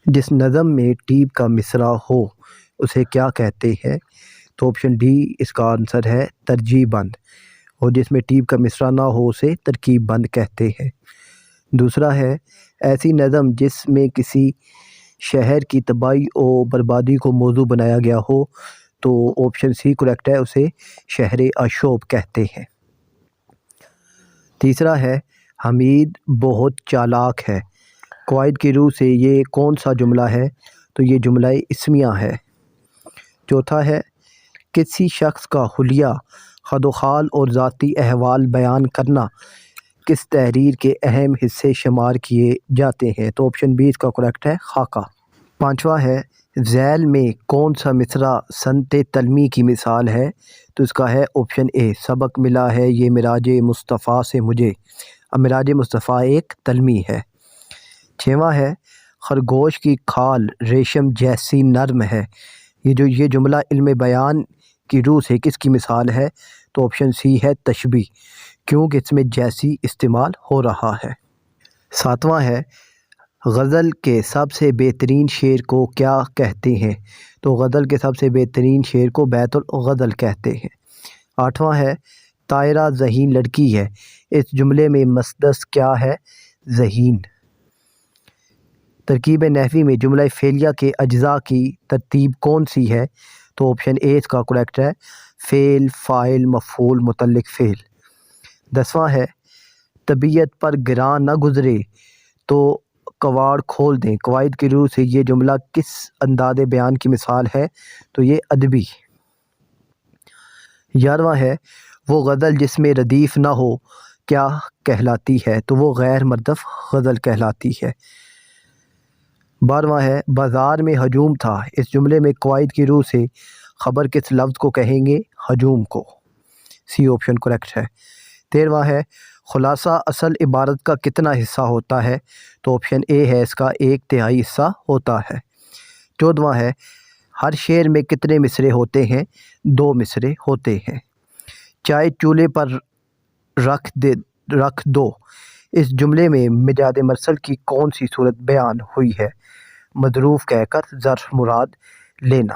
جس نظم میں ٹیب کا مصرع ہو اسے کیا کہتے ہیں؟ تو آپشن ڈی اس کا آنسر ہے ترجیح بند، اور جس میں ٹیب کا مصرع نہ ہو اسے ترکیب بند کہتے ہیں۔ دوسرا ہے ایسی نظم جس میں کسی شہر کی تباہی و بربادی کو موضوع بنایا گیا ہو، تو آپشن سی کریکٹ ہے، اسے شہر آشوب کہتے ہیں۔ تیسرا ہے حمید بہت چالاک ہے، قواعد کی روح سے یہ کون سا جملہ ہے؟ تو یہ جملہ اسمیہ ہے۔ چوتھا ہے کسی شخص کا حلیہ، خد و خال اور ذاتی احوال بیان کرنا کس تحریر کے اہم حصے شمار کیے جاتے ہیں؟ تو آپشن بی اس کا کریکٹ ہے، خاکہ۔ پانچواں ہے ذیل میں کون سا مصرع صنعت تلمی کی مثال ہے؟ تو اس کا ہے آپشن اے سبق ملا ہے یہ معراج مصطفیٰ سے مجھے۔ اب معراج مصطفیٰ ایک تلمی ہے۔ چھواں ہے خرگوش کی کھال ریشم جیسی نرم ہے، یہ جملہ علم بیان کی روح سے کس کی مثال ہے؟ تو آپشن سی ہے تشبیہ، کیونکہ اس میں جیسی استعمال ہو رہا ہے۔ ساتواں ہے غزل کے سب سے بہترین شعر کو کیا کہتے ہیں؟ تو غزل کے سب سے بہترین شعر کو بیت الغزل کہتے ہیں۔ آٹھواں ہے طائرہ ذہین لڑکی ہے، اس جملے میں مصدر کیا ہے؟ ذہین۔ ترکیب نحوی میں جملہ فعلیہ کے اجزاء کی ترتیب کون سی ہے؟ تو آپشن اے اس کا کریکٹ ہے، فعل، فاعل، مفعول، متعلق فعل۔ دسواں ہے طبیعت پر گراں نہ گزرے تو کواڑ کھول دیں، قواعد کی روح سے یہ جملہ کس انداز بیان کی مثال ہے؟ تو یہ ادبی۔ گیارہواں ہے وہ غزل جس میں ردیف نہ ہو کیا کہلاتی ہے؟ تو وہ غیر مردف غزل کہلاتی ہے۔ بارہواں ہے بازار میں ہجوم تھا، اس جملے میں قواعد کی روح سے خبر کس لفظ کو کہیں گے؟ ہجوم کو۔ سی آپشن کریکٹ ہے۔ تیرہواں ہے خلاصہ اصل عبارت کا کتنا حصہ ہوتا ہے؟ تو آپشن اے ہے اس کا 1/3 حصہ ہوتا ہے۔ چودہواں ہے ہر شعر میں کتنے مصرعے ہوتے ہیں؟ 2 مصرعے ہوتے ہیں۔ چائے چولہے پر رکھ دو، اس جملے میں مجاز مرسل کی کون سی صورت بیان ہوئی ہے؟ مظروف کہہ کر ظرف مراد لینا۔